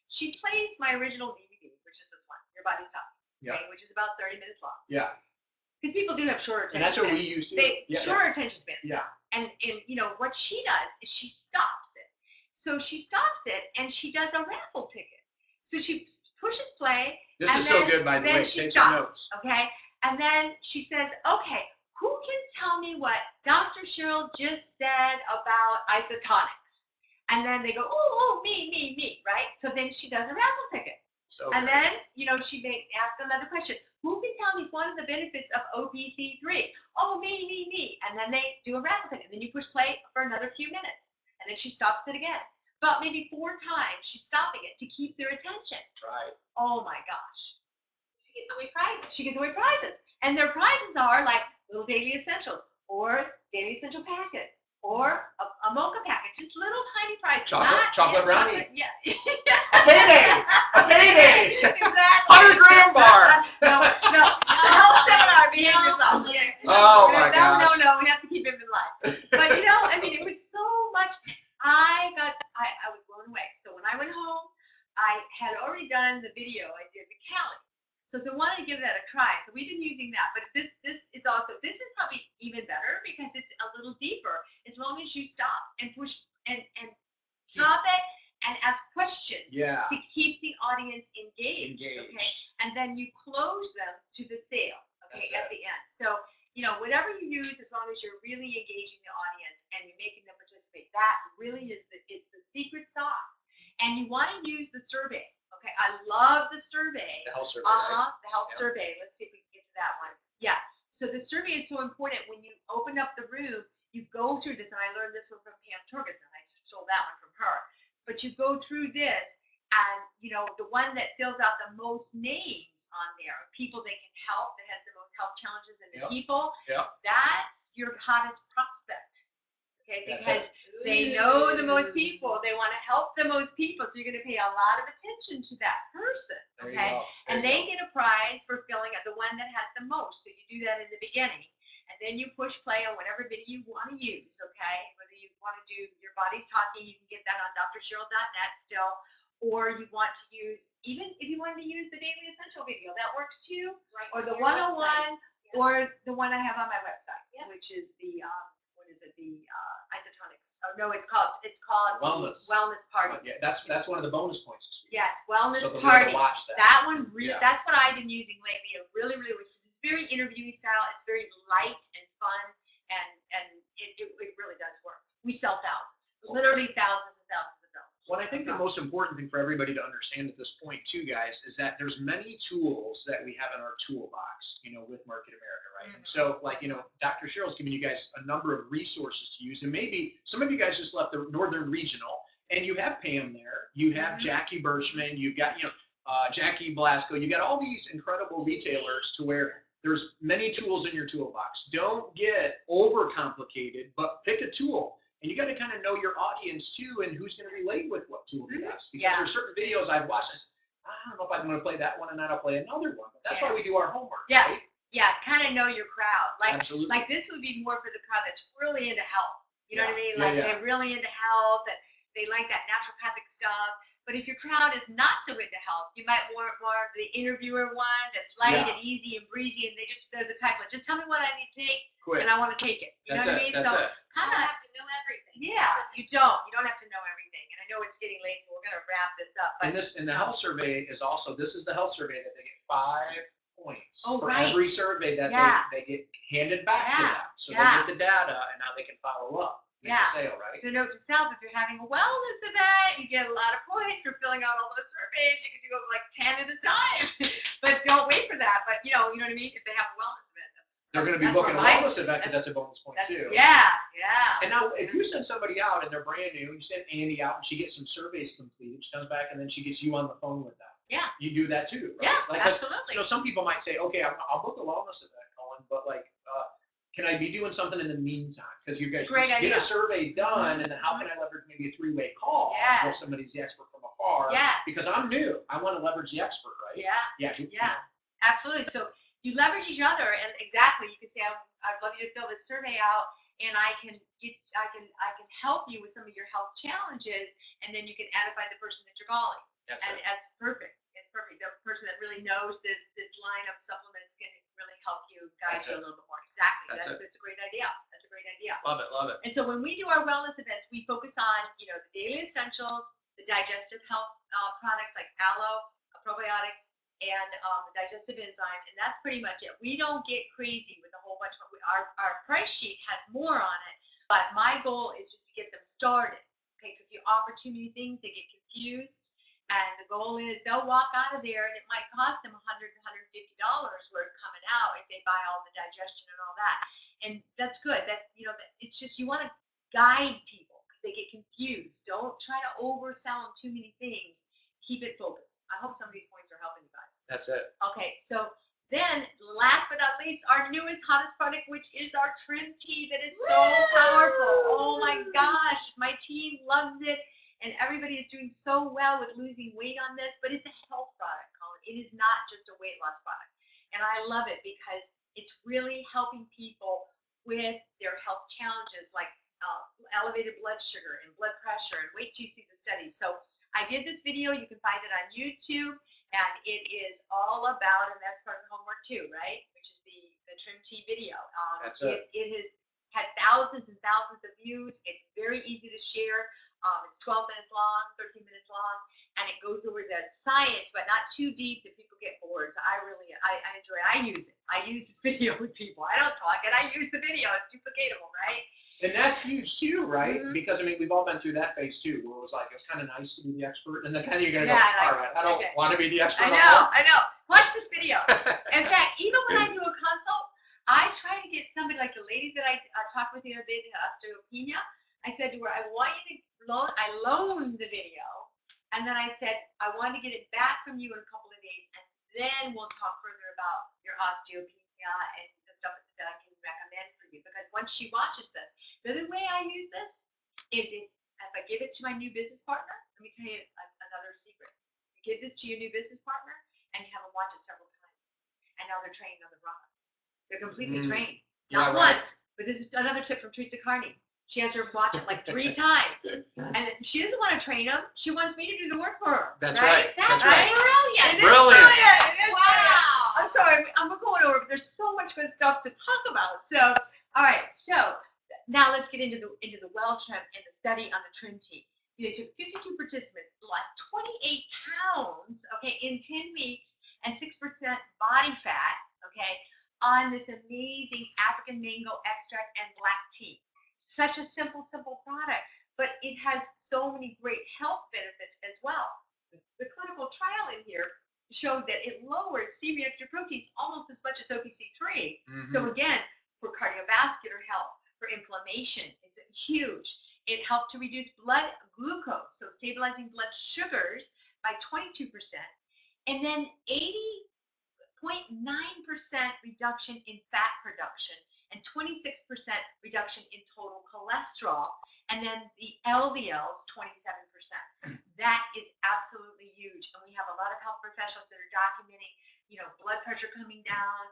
She plays my original DVD, which is this one, Your Body's Talking, okay, which is about 30 minutes long. Yeah. Because people do have shorter attention And that's what spans. we use too. Shorter attention spans. Yeah. And what she does is she stops it. So she stops it and she does a raffle ticket. So she pushes play. This is so good, by the way. Take some notes. Okay. And then she says, okay, who can tell me what Dr. Sheryl just said about isotonics? And then they go, oh, me, right? So then she does a raffle ticket. And then, she may ask another question. Who can tell me one of the benefits of OPC3? Oh, me. And then they do a raffle ticket. And then you push play for another few minutes. And then she stops it again. About maybe 4 times, she's stopping it to keep their attention. Right. Oh, my gosh. She gets away prizes. She gets away prizes. And their prizes are like little daily essentials or daily essential packets or a mocha packet. Just little tiny prizes. Chocolate brownie. Yeah. A payday. Exactly. 100-gram bar. No. The health seminar behave yourself. Oh my gosh. No. We have to keep him in line. But it was so much. I was blown away. So when I went home, I had already done the video I did with Callie. So I wanted to give that a try. So we've been using that. But this is probably even better because it's a little deeper as long as you stop and push and stop it and ask questions to keep the audience engaged. Okay. And then you close them to the sale at the end. So whatever you use, as long as you're really engaging the audience and you're making them participate, that really is the secret sauce. And you want to use the survey. Okay, I love the survey. The health survey. The health survey. Let's see if we can get to that one. Yeah. So the survey is so important. When you open up the room, you go through this, and I learned this one from Pam Torgerson. I stole that one from her. But you go through this, and the one that fills out the most names on there, people they can help, that has the most health challenges in the people. That's your hottest prospect. Okay, because they know the most people, they want to help the most people, so you're going to pay a lot of attention to that person. Okay, and they get a prize for filling out the one that has the most. So you do that in the beginning, and then you push play on whatever video you want to use. Okay, whether you want to do Your Body's Talking, you can get that on drsheryl.net still, or you want to use, even if you wanted to use the Daily Essential video, that works too, or the 101, or the one I have on my website, which is the the isotonics no, it's called Wellness. Wellness Party. Yeah, that's one of the bonus points this week. Yeah, it's Wellness So they'll be able Party. to watch that. That one really, Yeah. that's what I've been using lately. It really was. It's very interviewing style. It's very light and fun, and it really does work. We sell thousands, literally thousands and thousands of dollars. Well, I think the most important thing for everybody to understand at this point too, guys, is that there's many tools that we have in our toolbox, with Market America, right? And so, like, Dr. Sheryl's giving you guys a number of resources to use, and maybe some of you guys just left the Northern Regional, and you have Pam there, you have Jackie Birchman, you've got, Jackie Blasco, you got all these incredible retailers to where there's many tools in your toolbox. Don't get overcomplicated, but pick a tool. And you got to kind of know your audience too, and who's going to relate with what tool they use. Because there's certain videos I've watched, I don't know if I'm going to play that one, and then I'll play another one. But that's why we do our homework, right? Yeah, kind of know your crowd. Absolutely. Like this would be more for the crowd that's really into health. You know what I mean? Yeah, Like they're really into health, and they like that naturopathic stuff. But if your crowd is not so into health, you might want more of the interviewer one that's light and easy and breezy, and they're the type of, just tell me what I need to take, and I want to take it. You know what I mean? You don't have to know everything. Yeah, you don't have to know everything. And I know it's getting late, so we're going to wrap this up. But and the health survey is also, this is the health survey that they get 5 points for right. every survey that they get handed back to them. So they get the data, and now they can follow up. Make a sale, right? So note to self, if you're having a wellness event, you get a lot of points for filling out all those surveys. You can do like 10 at a time. But don't wait for that. But you know what I mean? If they have a wellness event, they're going to be booking a wellness event because that's a bonus point too. Yeah. And now if you send somebody out and they're brand new, you send Andy out and she gets some surveys completed, she comes back and then she gets you on the phone with them. Yeah. You do that too, right? Yeah, absolutely. Some people might say, okay, I'll book a wellness event, Colin, but can I be doing something in the meantime? Because you guys get a survey done, and then how can I leverage maybe a 3-way call with somebody's the expert from afar? Yeah. Because I'm new. I want to leverage the expert, right? Yeah. Absolutely. So you leverage each other, and exactly, you can say, I'd love you to fill this survey out, and I can help you with some of your health challenges, and then you can edify the person that you're calling. That's perfect. It's perfect. The person that really knows this line of supplements can really help you, guide you a little bit more. Exactly. That's a great idea. That's a great idea. Love it. And so when we do our wellness events, we focus on, the daily essentials, the digestive health products like aloe, probiotics, and the digestive enzyme, and that's pretty much it. We don't get crazy with a whole bunch of our price sheet has more on it, but my goal is just to get them started. Okay, because if you offer too many things, they get confused. And the goal is they'll walk out of there, and it might cost them $100 to $150 worth coming out if they buy all the digestion and all that. And that's good. It's just you want to guide people because they get confused. Don't try to oversell them too many things. Keep it focused. I hope some of these points are helping you guys. That's it. Okay, so then last but not least, our newest, hottest product, which is our trim tea that is so powerful. Oh my gosh, my team loves it. And everybody is doing so well with losing weight on this, but it's a health product, Colin. It is not just a weight loss product. And I love it because it's really helping people with their health challenges like elevated blood sugar and blood pressure. And wait till you see the studies. So I did this video. You can find it on YouTube. And it is all about, and that's part of the homework too, right? Which is the trim tea video. That's it. It has had thousands and thousands of views. It's very easy to share. It's 12 minutes long, 13 minutes long, and it goes over the science, but not too deep that people get bored. So I enjoy it. I use it. I use this video with people. I don't talk it. I use the video. It's duplicatable, right? And that's huge too, right? Because we've all been through that phase too, where it was kind of nice to be the expert, and then kind of you're gonna go, all right, I don't want to be the expert. I know. Watch this video. In fact, even when I do a consult, I try to get somebody like the lady that I talked with the other day, the osteopenia. I said to her, I want you to I loaned the video, and then I said, I want to get it back from you in a couple of days, and then we'll talk further about your osteopenia and the stuff that I can recommend for you. Because once she watches this, the other way I use this is if I give it to my new business partner. Let me tell you another secret. You give this to your new business partner, and you have them watch it several times, and now they're trained on the product. They're completely trained. Not once, but this is another tip from Teresa Carney. She has her watch it like 3 times. And she doesn't want to train them. She wants me to do the work for her. That's right. That's right. Brilliant. Brilliant. Wow. I'm sorry. I'm going over, but there's so much good stuff to talk about. So, all right. So, now let's get into the well trim and the study on the trim tea. They took 52 participants, lost 28 pounds, okay, in 10 weeks, and 6% body fat, okay, on this amazing African mango extract and black tea. Such a simple product, but it has so many great health benefits as well. The clinical trial in here showed that it lowered C-reactive proteins almost as much as OPC3. So again, for cardiovascular health, for inflammation, it's huge. It helped to reduce blood glucose, so stabilizing blood sugars by 22%, and then 80.9% reduction in fat production and 26% reduction in total cholesterol, and then the LDLs 27%. That is absolutely huge, and we have a lot of health professionals that are documenting, blood pressure coming down,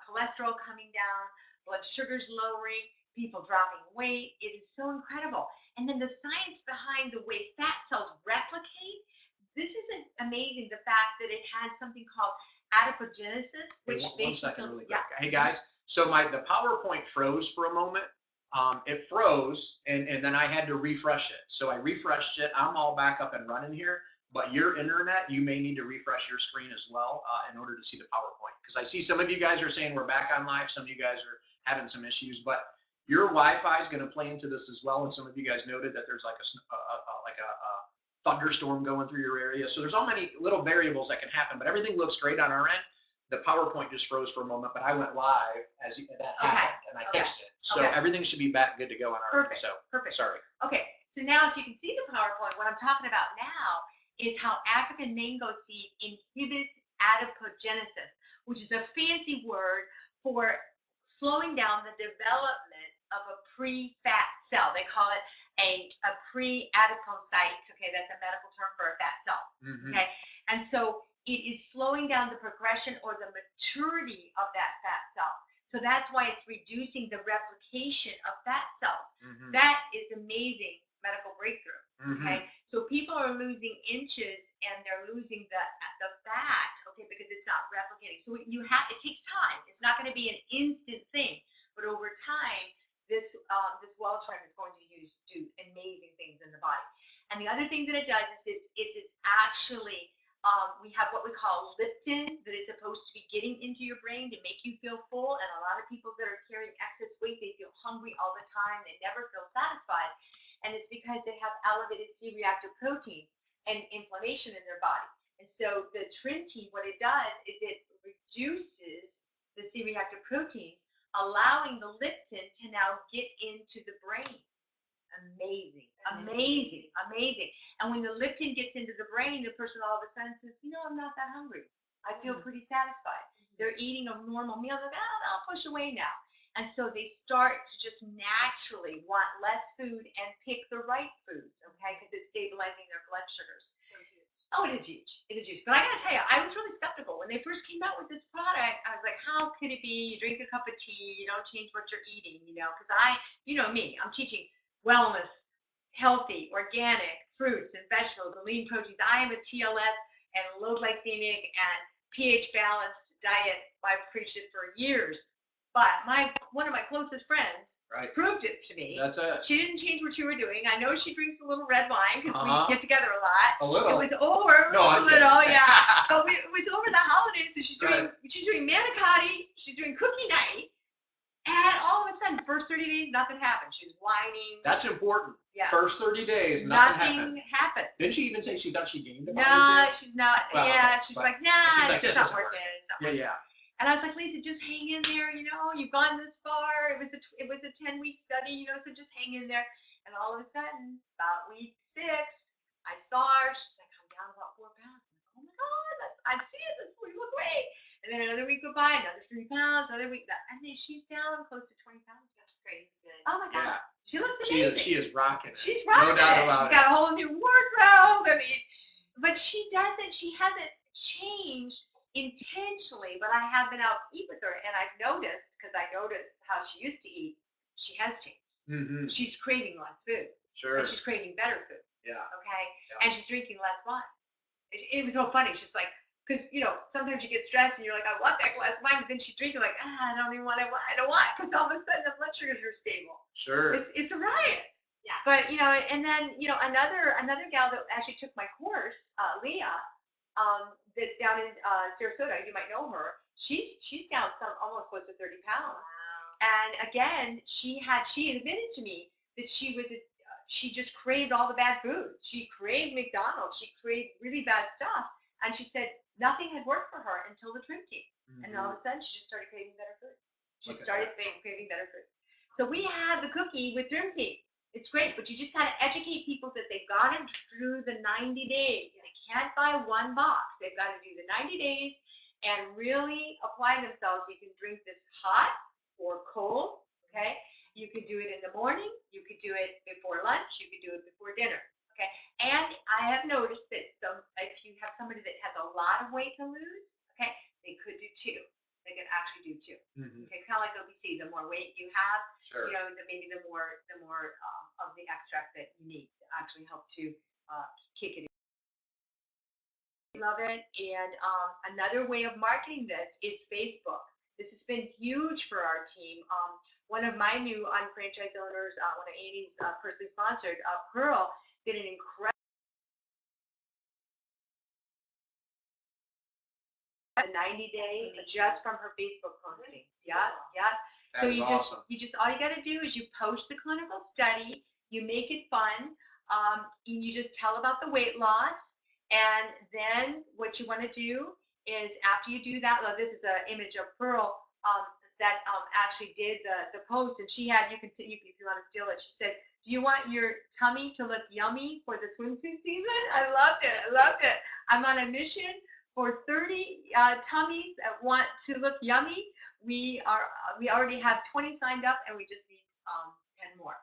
cholesterol coming down, blood sugars lowering, people dropping weight. It is so incredible. And then the science behind the way fat cells replicate. This is amazing. The fact that it has something called adipogenesis, which one second, really quick. Yeah. Hey guys, so the PowerPoint froze for a moment. It froze, and then I had to refresh it. So I refreshed it. I'm all back up and running here. But your internet, you may need to refresh your screen as well in order to see the PowerPoint. Because I see some of you guys are saying we're back on live. Some of you guys are having some issues. But your Wi-Fi is going to play into this as well. And some of you guys noted that there's like a thunderstorm going through your area. So there's all many little variables that can happen. But everything looks great on our end. The PowerPoint just froze for a moment, but I went live as that happened, and I fixed it. So everything should be back good to go on our end. So perfect. Sorry. Okay, so now if you can see the PowerPoint, what I'm talking about now is how African mango seed inhibits adipogenesis, which is a fancy word for slowing down the development of a pre-fat cell. They call it a pre-adipocyte. Okay, that's a medical term for a fat cell. Okay, and so it is slowing down the progression or the maturity of that fat cell. So that's why it's reducing the replication of fat cells. That is amazing medical breakthrough. Okay, so people are losing inches and they're losing the fat. Okay, because it's not replicating. So it takes time. It's not going to be an instant thing, but over time, this well trim is going to do amazing things in the body. And the other thing that it does is it's actually we have what we call leptin that is supposed to be getting into your brain to make you feel full. And a lot of people that are carrying excess weight, they feel hungry all the time. They never feel satisfied. And it's because they have elevated C-reactive proteins and inflammation in their body. And so the trim tea, what it does is it reduces the C-reactive proteins, allowing the leptin to now get into the brain. Amazing. And when the leptin gets into the brain, the person all of a sudden says, I'm not that hungry. I feel pretty satisfied. They're eating a normal meal. They're like, I'll push away now. And so they start to just naturally want less food and pick the right foods, okay, because it's stabilizing their blood sugars. Oh, it is huge. It is huge. But I got to tell you, I was really skeptical. When they first came out with this product, I was like, how could it be? You drink a cup of tea, you don't change what you're eating, because me, I'm teaching wellness, healthy, organic fruits and vegetables and lean proteins. I am a TLS and low glycemic and pH balanced diet. I've preached it for years. But one of my closest friends proved it to me. That's it. She didn't change what you were doing. I know she drinks a little red wine because we get together a lot. A little. It was over. No, a little, yeah. But it was over the holidays, so she's doing manicotti. She's doing cookie night. And all of a sudden, first 30 days, nothing happened. She's whining. That's important. Yeah. First 30 days, nothing happened. Didn't she even say she thought she gained about No, she's not. Well, yeah, she's like, nah, it's not working. Yeah. And I was like, Lisa, just hang in there. You've gone this far. It was a 10-week study, so just hang in there. And all of a sudden, about week 6, I saw her. She's like, I'm down about 4 pounds. I'm like, oh my God, I see it. We look great. And then another week go by, another 3 pounds, another week. And then she's down close to 20 pounds. That's crazy. Oh my God. Yeah. She looks amazing. She is rocking it. She's rocking no doubt it. About She's got a whole new wardrobe. But she hasn't changed intentionally, but I have been out to eat with her, and I've noticed, because I noticed how she used to eat, she has changed. She's craving less food. Sure. And she's craving better food. Yeah. Okay? Yeah. And she's drinking less wine. It was so funny. She's like, because sometimes you get stressed and you're like, I want that glass of wine, but then she drinks, you're like, I don't even want it. I don't want, because all of a sudden the blood sugars are stable. Sure. It's a riot. Yeah. But and then another gal that actually took my course, Leah, that's down in Sarasota. You might know her. She's down almost close to 30 pounds. Wow. And again, she admitted to me that she just craved all the bad foods. She craved McDonald's. She craved really bad stuff. And she said nothing had worked for her until the Trim Tea. And all of a sudden, she just started craving better food. She started craving better food. So we have the cookie with Trim Tea. It's great, but you just got to educate people that they've got to do the 90 days. They can't buy one box. They've got to do the 90 days and really apply themselves. You can drink this hot or cold, okay? You could do it in the morning. You could do it before lunch. You could do it before dinner, okay? And I have noticed that if you have somebody that has a lot of weight to lose, okay, they could do 2. They can actually do 2. Okay, kind of like obesity. The more weight you have, Sure. maybe the more of the extract that you need to actually help to kick it. Love it. And another way of marketing this is Facebook. This has been huge for our team. One of my new unfranchised owners, one of Annie's personally sponsored, Pearl, did an incredible 90-day just from her Facebook postings. Yeah. That So is awesome. all you got to do is you post the clinical study, you make it fun, you just tell about the weight loss, and then what you want to do is after you do that, this is an image of Pearl that actually did the post, and she had, if you want to steal it, she said, do you want your tummy to look yummy for the swimsuit season? I loved it. I'm on a mission for 30 tummies that want to look yummy. We already have 20 signed up, and we just need 10 more.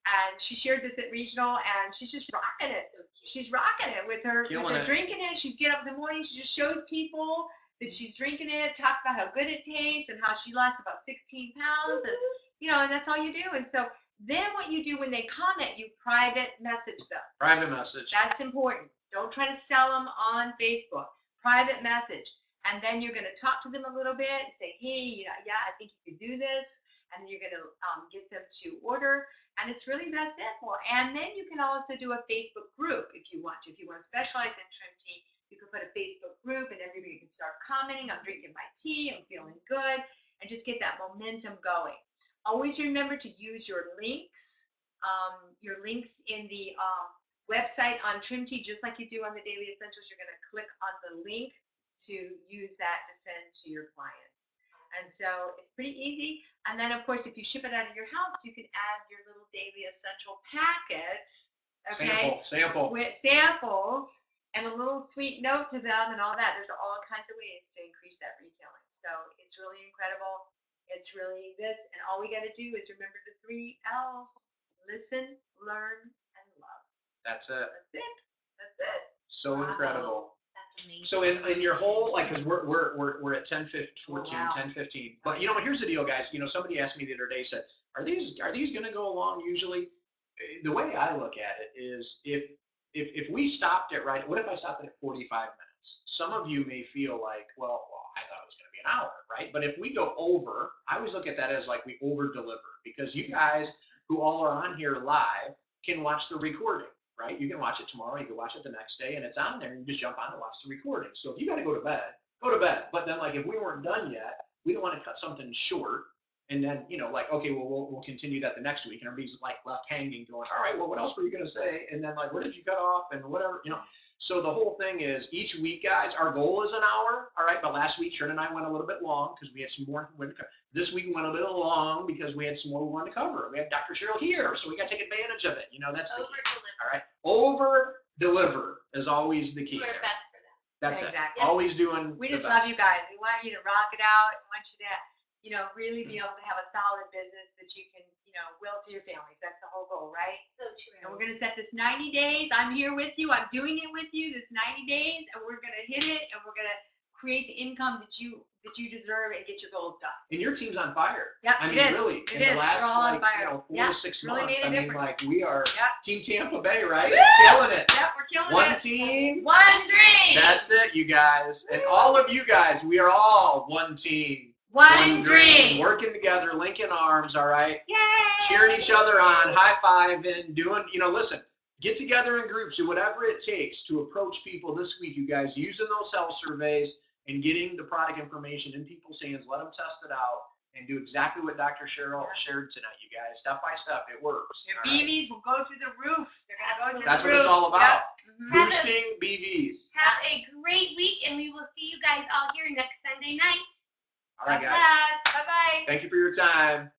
And she shared this at regional, and she's just rocking it. She's rocking it with her drinking it. She's getting up in the morning. She just shows people that she's drinking it, talks about how good it tastes and how she lost about 16 pounds. And, and that's all you do. And so then what you do when they comment, you private message them. Private message. That's important. Don't try to sell them on Facebook. Private message. And then you're going to talk to them a little bit, say, hey, I think you could do this. And you're going to get them to order. And it's really that simple. And then you can also do a Facebook group if you want to. If you want to specialize in Trim Tea, you can put a Facebook group and everybody can start commenting. I'm drinking my tea. I'm feeling good. And just get that momentum going. Always remember to use your links. Your links in the website on Trim Tea, just like you do on the Daily Essentials. You're going to click on the link to use that to send to your client. And so it's pretty easy. And then, of course, if you ship it out of your house, you can add your little Daily Essential packets. Okay? Sample. With samples and a little sweet note to them and all that. There's all kinds of ways to increase that retailing. So it's really incredible. It's really this. And all we got to do is remember the 3 L's. Listen, learn, and love. That's it. That's it. So incredible. That's amazing. So in your whole, like, because we're at 10:14, Oh, wow. 10:15. But here's the deal, guys. Somebody asked me the other day, said, are these going to go along usually? The way I look at it is if we stopped it right, what if I stopped it at 45 minutes? Some of you may feel like, well, I thought it was going to be an hour, right? But if we go over, I always look at that as like we over deliver, because you guys who all are on here live can watch the recording, right? You can watch it tomorrow, you can watch it the next day, and it's on there, and you just jump on and watch the recording. So if you got to go to bed, go to bed. But then, like, if we weren't done yet, we don't want to cut something short. And then, like, okay, well, we'll continue that the next week. And everybody's like left hanging going, all right, well, what else were you going to say? And then, like, where did you cut off and whatever, So the whole thing is each week, guys, our goal is an hour. All right. But last week, Sheryl and I went a little bit long because we had some more. This week we went a little long because we had some more we wanted to cover. We have Dr. Sheryl here, so we got to take advantage of it. That's the key. All right. Over deliver is always the key. We're there. best for that. That's Exactly. it. Always doing. We the just best. love you guys. We want you to rock it out. We want you to, really be able to have a solid business that you can, will to your families. That's the whole goal, right? So true. And we're going to set this 90 days. I'm here with you. I'm doing it with you this 90 days, and we're going to hit it, and we're going to create the income that you deserve and get your goals done. And your team's on fire. Yep, I it mean, is. really, It in is. the They're last all on like fire. 4 Yep, to 6 really months, made a I mean, difference. like we are Yep. Team Tampa Bay, right? Woo! Killing it. Yep, we're killing One it. team. One dream. That's it, you guys. And Woo! all of you guys, we are all one team. One dream. Working together, linking arms, all right? Yay. Cheering each other on, high-fiving, doing, listen, get together in groups, do whatever it takes to approach people this week, you guys, using those health surveys and getting the product information in people's hands. Let them test it out and do exactly what Dr. Sheryl shared tonight, you guys. Step by step, it works. Your all right? BVs will go through the roof. They're going to go through That's the what roof. it's all about. Yep. Boosting BVs. Have a great week, and we will see you guys all here next Sunday night. All right, God guys. bless. Bye-bye. Thank you for your time.